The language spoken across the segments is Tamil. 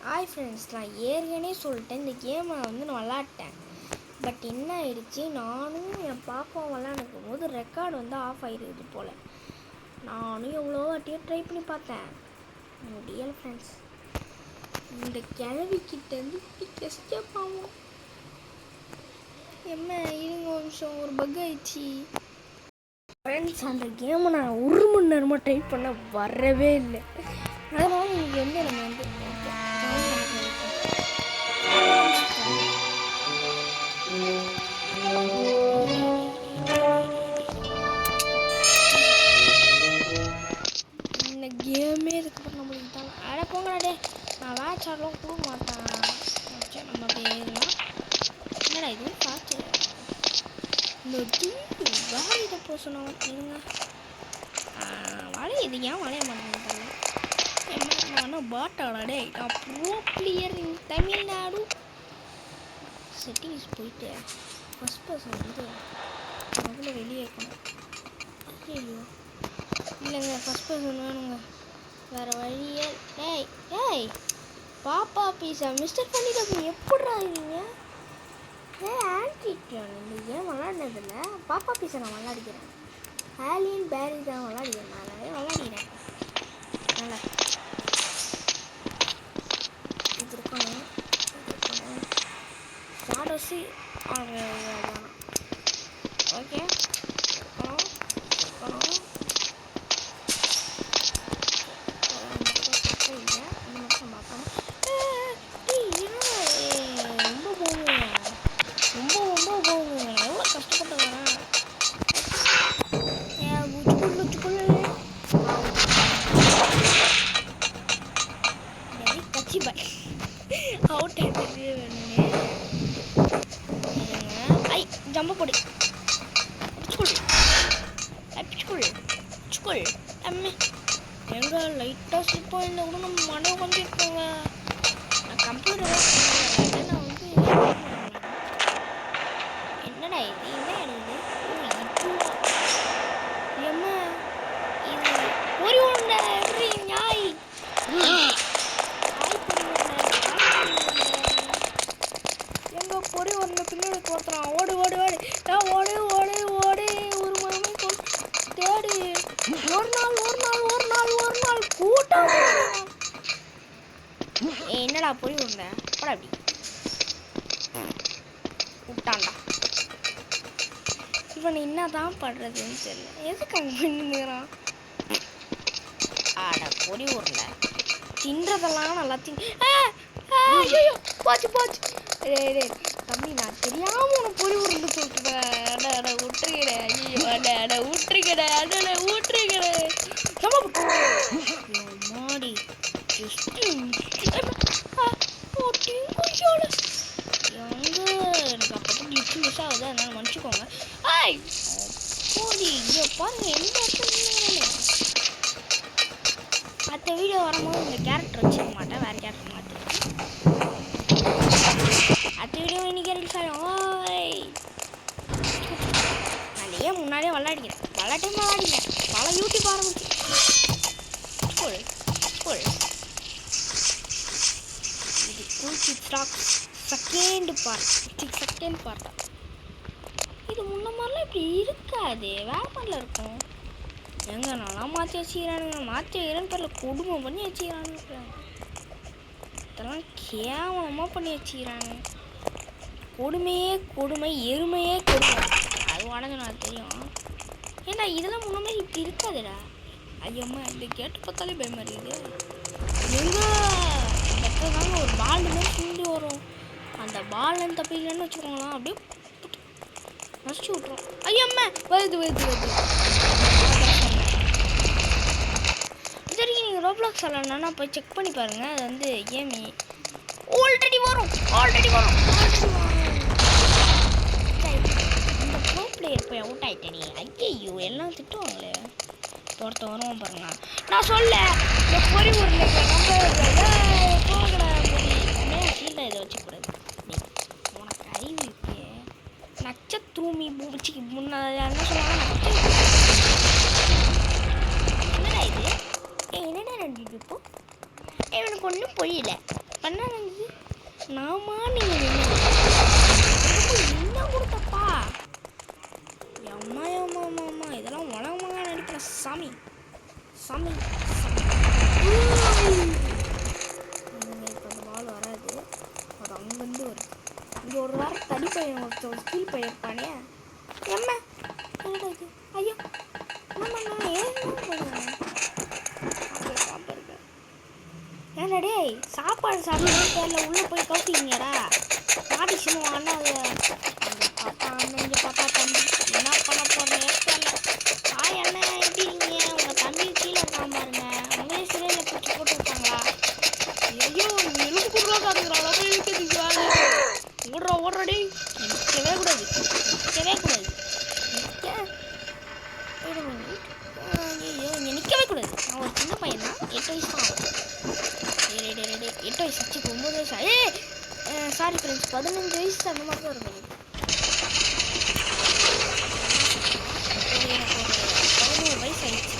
ஹாய் ஃப்ரெண்ட்ஸ், நான் ஏற்கனவே சொல்லிட்டேன் இந்த கேமை நான் விளாட்டேன். பட் என்ன ஆயிடுச்சு, நானும் என் பாப்பாவும் விளாண்டுக்கும் போது ரெக்கார்டு ஆஃப் ஆகிருக்குது போல். நானும் எவ்வளோ வாட்டியோ ட்ரை பண்ணி பார்த்தேன், முடியலை ஃப்ரெண்ட்ஸ். இந்த கிழவிக்கிட்டேருந்து எஸ்கேப் ஆகும். என்ன இருங்க ஒரு நிமிஷம், ஒரு பக் ஆயிடுச்சு ஃப்ரெண்ட்ஸ். அந்த கேமை நான் 1 மணி நேரமாக ட்ரை பண்ண வரவே இல்லை. அதனால் இன்றைக்கி நம்ம இந்த கேமே இதுக்கப்புறம் நம்மளுக்கு தான் அட போங்கடே. நான் வேட்ச் ஆடலாம் கொடுக்க மாட்டேன். நம்ம பேரலாம் என்னடா இது பார்த்து வேலை இதை போ சொன்னாங்க. இருங்க வளைய இது ஏன் வளைய மாட்டேங்க. நான் பாட்டாடே, நான் ப்ரோ பிளேயர் இன் தமிழ்நாடு. செட்டிங்ஸ் போயிட்டு ஃபஸ்ட் பர்சன் முதல்ல வெளியே இருக்கணும். ஐயோ இல்லைங்க, ஃபஸ்ட் பர்சன் வேணுங்க, வேறு வழியே. டேய் டேய் பாப்பா பீஸா மிஸ்டேக் பண்ணிட்டு எப்படிடா இருக்கீங்க? ஆன்டிடியூன் இந்த கேம் விளாட்னதில்ல. பாப்பா பீஸை நான் விளாடிக்கிறேன். ஆலியன் பேரி தான் விளாடிக்கிறேன். நான் நிறைய விளாடிக்கிறேன். நல்லா இது இருக்கணும். ஷாடோஸு ஓகே அவுட் ஆகிடுது வேணுங்க. ஜம்ப போடு ஸ்கூல் அம்மே எங்க லைட்டாக ஸ்லிப் ஆகிருந்தா கூட நம்ம மன உட்காந்துருக்கோங்க. நான் கம்ப்யூட்டர் நான் என்னடா இது என்ன ஆயிடுது? எம்மா இது ஒரு உண்டை எப்படி ஞாய் எங்க பொறி ஒன்று பின்னாடி போத்துறான். ஓடு ஓடு ஓடு ஓடு ஓடு ஓடு ஒரு மாமே தேடு. ஒரு நாள் கூட்டம். என்னடா பொறி உண்டை போட அப்படி விட்டான்டா. இவன் என்னதான் பண்றதுன்னு தெரியல. எதுக்கு அங்கே பண்ணுங்கிறான்? ஆட பொறி உருண்டை தின்றதெல்லாம் நல்லா போச்சு போச்சு. தம்பி நான் தெரியாம உனக்கு பொறி உருண்டு சொல்லிட்டுவேன். விட்டுருக்கிறேன். ஐயோ அட விட்டுருக்கிறேன். விட்டுருக்கிறேன் மாடி எனக்கு அப்போ கிளிச்சு மிஸ் ஆகுது, அதனால மன்னிச்சுக்கோங்க. ஆய் போடி இங்கே பாருங்க எந்த இடத்துல மற்ற வீடியோ வரும்போது இந்த கேரக்டர் வச்சுக்க மாட்டேன், வேறு கேரக்டர் மாற்றிருக்கேன். அடுத்த வீடியோ இன்னைக்கு ரிலீஸ் ஆகும். ஓய் நான் ஏன் முன்னாடியே விளாடிக்கிறேன், பல டைம் விளாடிக்கிறேன், பல யூடியூப் ஆரம்பிச்சு. இது கூச்சி ஸ்டாக் செகண்ட் பார்ட். இது முன்ன மாதிரிலாம் இப்படி இருக்காது, வேறு மாதிரில இருக்கும். எங்க நல்லா மாற்றி வச்சுக்கிறானுங்க. மாற்றி வைக்கிறேன்னு தெரியல, கொடுமை பண்ணி வச்சுக்கிறானுங்க. இதெல்லாம் கேவலமாக பண்ணி வச்சுக்கிறாங்க. கொடுமை எருமையே கொடுமை. அது உடனே நான் தெரியும். ஏன்னா இதெல்லாம் முன்னமே இப்படி இருக்காதுடா. ஐயம்மா இந்த கேட்டு பார்த்தாலே பயமா இருக்குது. எங்க தாங்க ஒரு பால் மாதிரி சுண்டி வரும். அந்த பால் தப்பிக்கலன்னு வச்சுக்கோங்களா, அப்படியே நசிச்சு விட்ரும். ஐயம்மா வருது இது வரைக்கும் நீங்கள் ரோப்ளாக்ஸ் விளாட்னா போய் செக் பண்ணி பாருங்கள். அது கேமி ஆல்ரெடி வரும். இந்த ப்ரோ பிளேயர் போய் அவுட் ஆகிட்டேனே. ஐயோ எல்லாம் திட்டுவாங்களே. ஒருத்த வருவோம் பாருங்க. நான் சொல்ல இந்த பொறி உருளை போகடா சீலை இதை வச்சுக்கூடாது. உனக்கு அறிவு இருக்கு. நச்சத்தூமி பூச்சிக்கு முன்னாடி என்ன சொல்லுவாங்க? என்னடா இது? என்னடா நடந்துட்டு இப்போ? இவனுக்கு ஒன்றும் புரியல. பண்ண வந்து நாமா நீங்கள் என்ன கொடுத்தப்பா அம்மா அம்மா அம்மா அம்மா இதெல்லாம் உலகமாக நடிக்கிற சாமி சாமி இப்போ அந்த பால் வராது அது அங்கேருந்து வருது இங்கே ஒரு வாரம் தடி பையன் ஒரு ஸ்கீல் பையன் இருப்பானே எம்மா என்னடா இது ஐயோ நம்ம நான் ஏன் பண்ணுவேன் ஏன்டா டேய் சாப்பாடு சாப்பிட்டு தெரியல உள்ளே போய் கவுத்திங்கடா மாட்டி சின்ன வாங்க பாப்பா அண்ணன் பாப்பா தம்பி என்ன பண்ண போகிறேன் தெரியல என்ன எப்படி இருக்கீங்க உங்கள் தம்பி கீழே இருக்காம பாருங்க உங்களே சிறையில் பிடிச்சி போட்டு விட்டாங்களா ஐயோ எலும்பு குடுறா காத்துக்கிறாங்களா போய் இழுக்கிறதுக்கு ஓடுறா நிற்கவே கூடாது ஐயோ இங்கே நிற்கவே கூடாது நான் ஒரு சின்ன பையன் தான் 8 வயசு தான் 8 வயசு 9 வயசு சாரி ஃப்ரெண்ட்ஸ் 15 வயசு அந்த மாதிரி தான் இருக்கும் எனக்கு ஒரு 11 வயசு ஆயிடுச்சு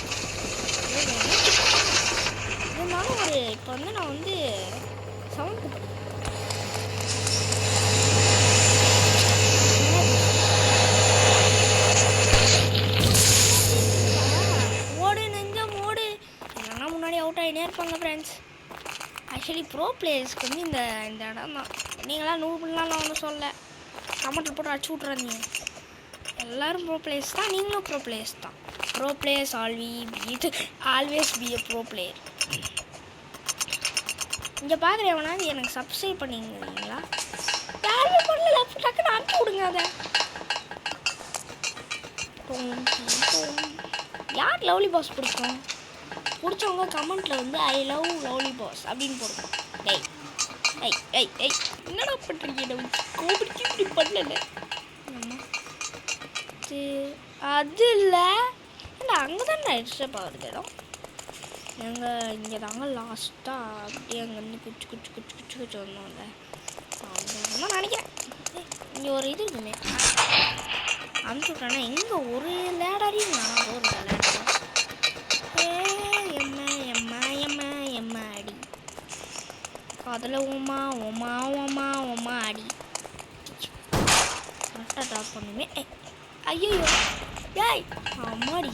இருந்தாலும் ஒரு இப்போ வந்து நான் வந்து 7th ஓடு நெஞ்சம் ஓடு இல்லைன்னா முன்னாடி அவுட் ஆகினே இருப்பாங்க ஃப்ரெண்ட்ஸ் ஆக்சுவலி ப்ரோ பிளேயர்ஸ்க்கு வந்து இந்த இடம் தான் நீங்களாம் நூறுலாம் நான் ஒன்றும் சொல்ல கமெண்ட்டில் போட்டு அடிச்சு விட்றாதீங்க எல்லோரும் ப்ரோ பிளேயர்ஸ் தான் நீங்களும் ப்ரோ பிளேயர்ஸ் தான் bro players always be a bro player இங்கே பார்க்குறவனாவது எனக்கு சப்ஸ்கிரைப் பண்ணிங்களா யாருமே பண்ணல டக்குன்னு அனுப்பி விடுங்க அதை யார் லவ்லி பாஸ் பிடிக்கும் பிடிச்சவங்க கமெண்ட்டில் வந்து ஐ லவ் லவ்லி பாஸ் அப்படின்னு போடுவோம் என்னடா பண்ணுறீங்க கோபிடிச்சு இப்படி பண்ணல அது இல்லை இல்லை அங்கே தான் நான் டிஸ்டர்ப் ஆகுது இடம் நாங்கள் இங்கே தாங்க லாஸ்ட்டாக அப்படியே அங்கேருந்து குச்சி வந்தோம்ல அங்கே நினைக்கிறேன் இங்கே ஒரு இது இருக்குமே அனுப்பிச்சு விட்றேன்னா எங்கே ஒரு லேடாரையும் நான் ஒரு லேடாரி எம்மா அடி அதில் ஓமா அடி கரெக்டாக ட்ராப் பண்ணுமே ஐயோ ஏய் அம்மாடி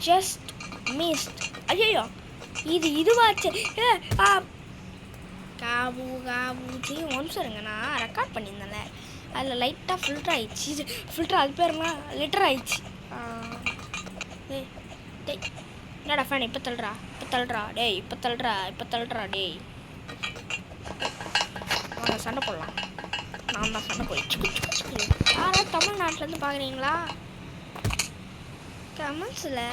ஜஸ்ட் மிஸ்ட் ஐயோ இதுவாச்சு காபு சரி ஒன்ஸ் இருங்க நான் ரெக்கார்ட் பண்ணியிருந்தேன்ல அதில் லைட்டாக ஃபில்டர் ஆயிடுச்சு ஃபில்டர் அது பேருனா லிட்டர் ஆயிடுச்சு டேய் என்னடா ஃபேன் இப்போ தள்ளுறா டேய் இப்போ தள்ளுறா டேய் வாங்க சண்டை போடலாம் நான் தான் சண்டை போயிடுச்சு யாராவது தமிழ்நாட்டிலேருந்து பார்க்குறீங்களா கமெண்ட்ஸில்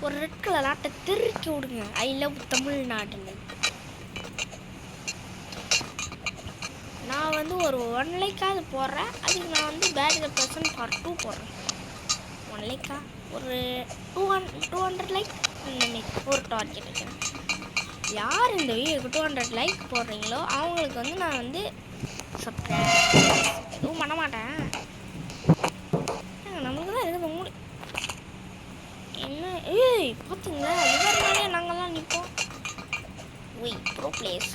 ஒரு ரெட் கலர் ஆட்டை திருக்கி விடுங்க ஐ லவ் தமிழ்நாடுன்னு நான் வந்து ஒரு 1 லைக்காவது போடுறேன் அதுக்கு நான் வந்து பேட் த பர்சன் பார்ட் 2 போடுறேன் 1 லைக்கா ஒரு 200 லைக் ஒரு டார்கெட் வைக்கிறேன் யார் இந்த வீடியோக்கு 200 லைக் போடுறீங்களோ அவங்களுக்கு வந்து நான் வந்து சப்ஸ்கிரைப் எதுவும் பண்ண மாட்டேன் நம்மளுக்கு தான் இருக்குது மூடு என்ன பார்த்தீங்களா இவர்னாலே நாங்கள்லாம் நிற்போம் bro players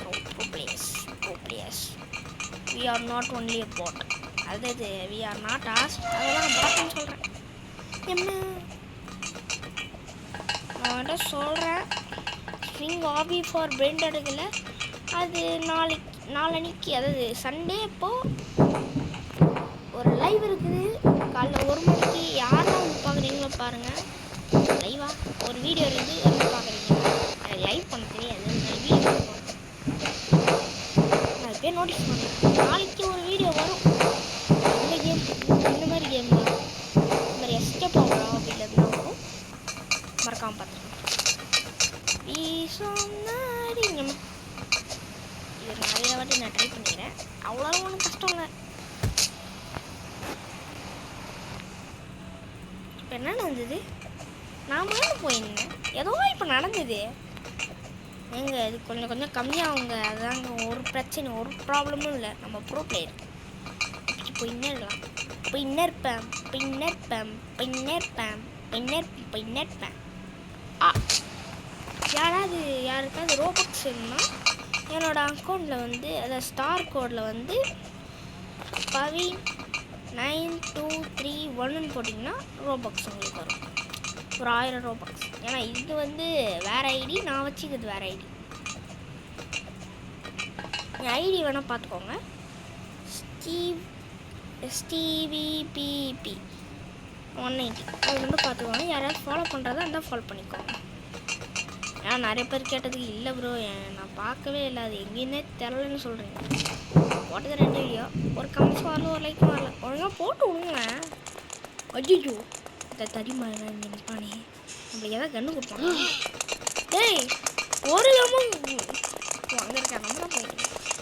we are not only a bot அதாவது we are not us அதெல்லாம் பாட்னு சொல்கிறேன் என்ன நான் சொல்கிறேன் ஸ்விங் ஹாபி ஃபார் பிரெண்ட் எடுக்கல அது நாளைக்கு அதாவது சண்டே இப்போது ஒரு லைவ் இருக்குது காலைல 1 மணிக்கு யாரெல்லாம் வந்து பார்க்குறீங்களோ பாருங்கள் லைவா ஒரு வீடியோ இருக்குது வந்து பார்க்குறீங்க லைவ் பண்ண தெரியாது வீடியோ நான் பேர் நோட்டீஸ் பண்ணுறேன் நாளைக்கு ஒரு வீடியோ வரும் இந்த கேம் இந்த மாதிரி கேம் தான் இந்த மாதிரி எஸ்கேப் ஆகலாம் அப்படின்னு தான் வரும் மறக்காமல் பார்த்துருக்கேன் இது நிறைய வாட்டி நான் ட்ரை பண்ணிக்கிறேன் அவ்வளோ ஒன்றும் கஷ்டம் இல்லை இப்போ என்ன நடந்தது நான் மேலே போயிருந்தேன் ஏதோ இப்போ நடந்தது ஏங்க இது கொஞ்சம் கம்மியாகுங்க அதாங்க ஒரு பிரச்சனை ஒரு ப்ராப்ளமும் இல்லை நம்ம ப்ரோ பிளேயர் போய் இன்னர்ப்பேன் யாருக்காவது ரோபாக்ஸ் வேணும்னா என்னோடய அக்கௌண்ட்டில் வந்து அதை ஸ்டார் கோடில் வந்து PAVI9231 போட்டிங்கன்னா ரோபாக்ஸ் உங்களுக்கு வரும். ஒரு 1000 ரோபாக்ஸ். ஏன்னா இது வந்து வேறு ஐடி, நான் வச்சுக்கிறது வேறு ஐடி. என் ஐடி வேணால் பார்த்துக்கோங்க. STVPP 190 அது வந்து பார்த்துக்கோங்க. யாராவது ஃபாலோ பண்ணுறதா இருந்தால் ஃபாலோ பண்ணிக்கோங்க. ஏன்னா நிறைய பேர் கேட்டதுக்கு இல்லை ப்ரோ நான் பார்க்கவே இல்லை, அது எங்கேயுமே தெரிலன்னு சொல்கிறீங்க. போட்டது 2 வீடியோ, ஒரு கமெண்ட்ஸ் வரல, ஒரு லைக் வரல. ஒழுங்காக போட்டு விடுங்களேன். அஜிஜோ இந்த தடிமா இங்கே நிற்பானே, நம்மளுக்கு எதாவது கன்று கொடுப்பாங்க. டேய் ஒரு கம்மும் அங்கே இருக்க நம்ம தான் போயிட்டு.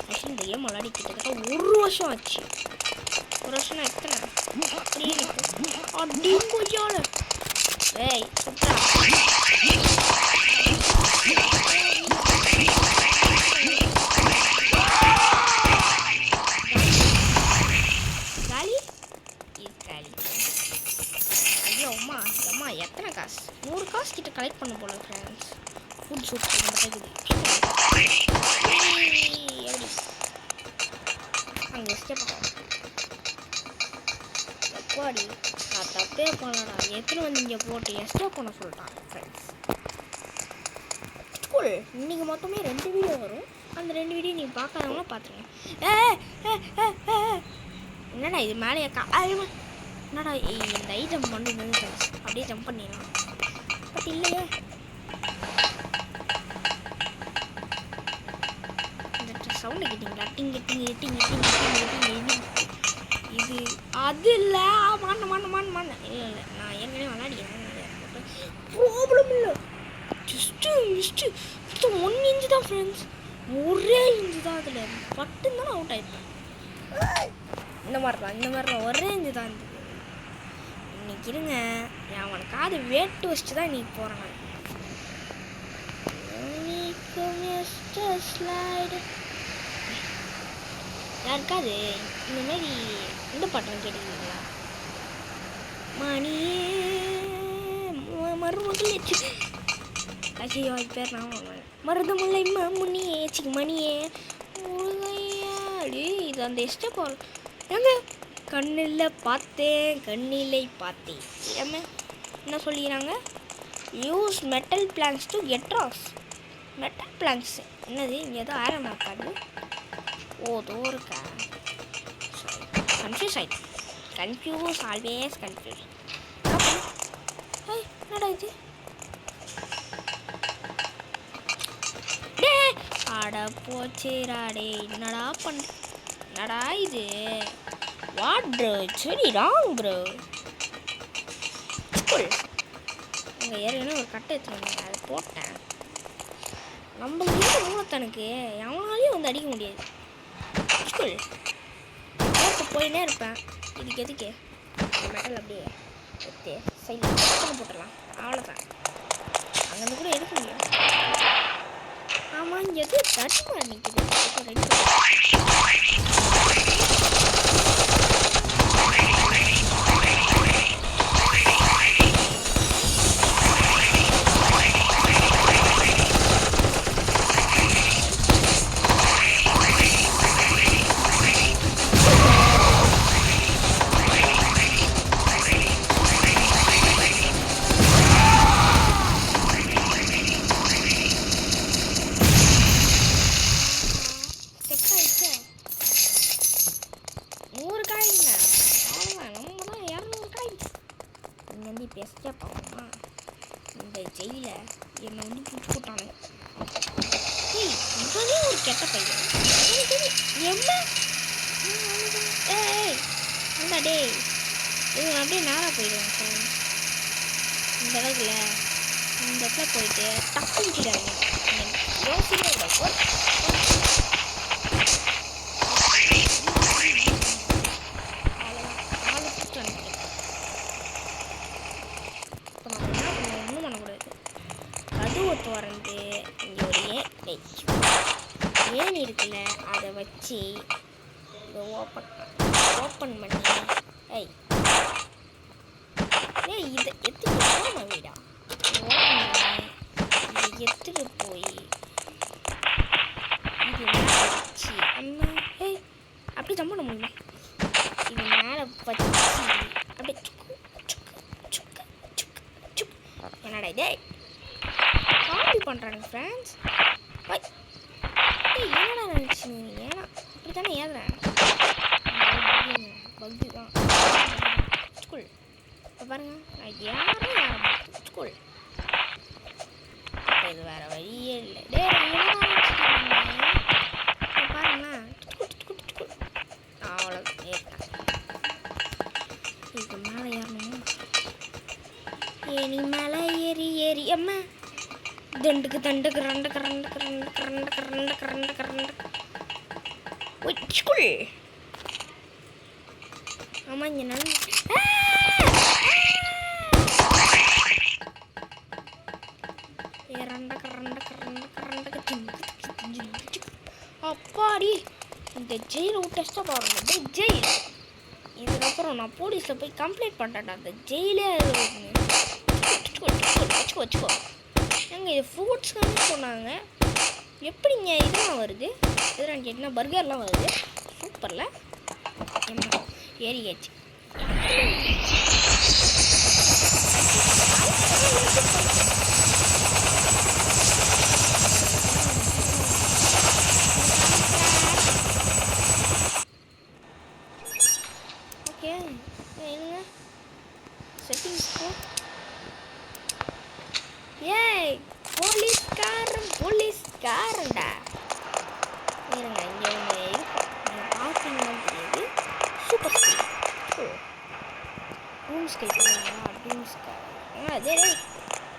ஆக்சுவலி இந்த கேம் விளையாடி கிட்டத்தட்ட 1 வருஷம் ஆச்சு. 1 வருஷம்னா எத்தனை அப்படியே அப்படி கொஞ்சம். டேய் சுத்தா எத்தனை காசு? 100 காசு கிட்ட கலெக்ட் பண்ண போல ஃப்ரெண்ட்ஸ். ஃபுட் சூப் எப்படி அங்கே எஸ்கேப் எப்பாடி நான் தப்பே பண்ணடா. எத்தனை வந்து இங்கே போட்டு எஸ்கேப் பண்ண சொல்லிட்டான் ஃப்ரெண்ட்ஸ். ஸ்கூல் இன்றைக்கி மொத்தமே 2 வீடியோ வரும். அந்த 2 வீடியோ நீங்கள் பார்க்காதவங்க பார்த்துருங்க. என்னடா இது மேலே என்னடா இந்த ஐட்டம் பண்ணி ஃப்ரெண்ட்ஸ் அப்படியே ஜம்ப் பண்ணிடலாம். பட் இல்லையே இந்த சவுண்டு கேட்டிங்களா? டிங்கு டிங்கு டிங்கு டிங்கு டிங்கு டிங்கு. இது அது இல்லை மாண்ண இல்லை நான் ஏற்கனவே விளையாடிக்கிறேன். ப்ராப்ளம் இல்லை. ஜஸ்ட்டு 1 இன்ச்சு தான் ஃப்ரெண்ட்ஸ். ஒரே இன்ச்சு தான். அதில் பட்டுன்னு அவுட் ஆகிட்டேன். இந்த மாதிரி தான் ஒரே இன்ச்சு தான் இருந்தது. இன்னைக்கு இருங்க அவனுக்காவது வேட்டு வச்சுட்டு தான் இன்னைக்கு போகிறேன். யாருக்காது இந்த மாதிரி இந்த பாட்டெலாம் கேட்டுக்கிறீங்களா? மணியே மருமகள் ஐயோ அது பேர் நான் மருதமுல்லை முன்னியே சிக்கு மணியே இது அந்த எஸ்டே போல் ஏங்க கண்ணிலை பார்த்தேன் என்ன சொல்லிக்கிறாங்க? Use metal planks to get rows. Metal planks என்னது? இங்கே ஏதோ ஆரம்பம் இருக்காது. ஓ தோ இருக்கா. கன்ஃபியூஸ் ஆகிட்டு. Always confuse. என்னடா இது? அட போச்சேராடே என்னடா என்னடா இது? வாட் ப்ரோ சரி ராங் ப்ரோ. ஸ்கூல் அங்கே ஏற்கனவே ஒரு கட்டை எடுத்துருந்தேன், அதை போட்டேன். நம்ம வீட்டு மூலத்தனுக்கு எவனாலையும் வந்து அடிக்க முடியாது. ஸ்கூல் போட்டு போயினே இருப்பேன். இதுக்கு எதுக்கு மெட்டல் அப்படியே எடுத்து சைடில் போட்டுடலாம், அவ்வளோதான். அங்கேருந்து கூட எடுக்க முடியும். ஆமாம் இங்கே எது தட்டு மாதிரி நிற்குது. ரெடி பெஸ்ட்டாக பார்க்கணுமா? இந்த ஜெயில என்னை வந்து பிடிச்சி போட்டானுங்க. இவனே ஒரு கெட்ட பையன். என்ன என்ன டேய் இது அப்படியே நேராக போயிடுவேன் சார். இந்த அளவுக்குல இந்த இடத்துல போயிட்டு டக்குன்னு கீழாங்க யோசிக்கவே இல்லை. திறந்து இங்கே ஒரு ஏணி இருக்குல்ல அதை வச்சு இதை ஓப்பன் பண்ணி இதை எடுத்துட்டு போன வீடா ஓப்பன் பண்ணி இதை எடுத்துட்டு போய் இப்படி பண்ணுறாங்க ஃப்ரெண்ட்ஸ். என்னடா நினச்சிங்க? ஏன்னா இப்படி தானே ஏதுறேன். பக்கு தான் ஸ்கூல். இப்போ பாருங்க, நான் யாரும் ஸ்கூல். இப்போ இது வேறு வழியே இல்லை. பாருங்களா, அவ்வளோ ஏறிட்டேன். இதுக்கு மேலே ஏறணும். ஏனி மேலே ஏறி அம்மா தண்டுக்கு ரெண்டு ஸ்கூல். ஆமா இங்க நான் அப்பாடி இந்த ஜெயில் டெஸ்ட்டாக பாருங்க. ஜெயில் இதுக்கப்புறம் நான் போலீஸில் போய் கம்ப்ளைண்ட் பண்ணுறேன். அந்த ஜெயிலே வச்சுக்கோ. எங்கள் இது ஃப்ரூட்ஸ்ன்னு சொன்னாங்க. எப்படிங்க இதெல்லாம் வருது? இதெல்லாம் கேட்டிங்கன்னா பர்கர்லாம் வருது. சூப்பரில் ஏறியாச்சு. ஓகே என்னங்க செட்டிங்ஸ் ஏய் போலீஸ்காரன்டா இருங்க. இங்கே ஒன்று இருக்கும், நீங்கள் பார்த்தீங்கன்னா தெரியுது. சூப்பர் ஸ்கை ரூம் ஸ்கை பண்ணுங்களா? ரூம் ஸ்கை அதே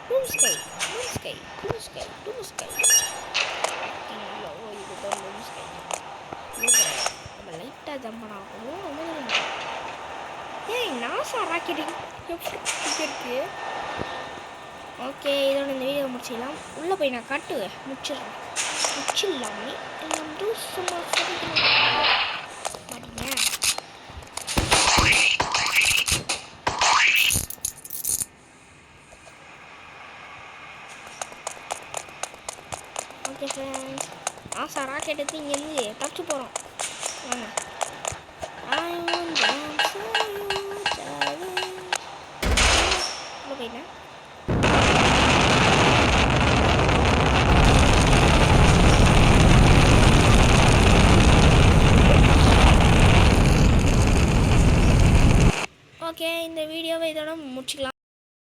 ரூம் ஸ்கை ஓ இதுதான் ரூம் ஸ்கை. நம்ம லைட்டாக ஜம்ப் ஆகும். ஏய் நாசா ராக்கெட் எப்படி இருக்கு? ஓகே, இதோட இந்த வீடியோ முடிச்சிடலாம். உள்ளே போய் நான் காட்டுவேன். முடிச்சிடலாமே எல்லாம் சும்மா மாட்டீங்க. ஓகே ஃப்ரெண்ட்ஸ், நாசா ராக்கெட் எடுத்து இங்கேருந்து தப்பிச்சு போகிறோம். வாங்க.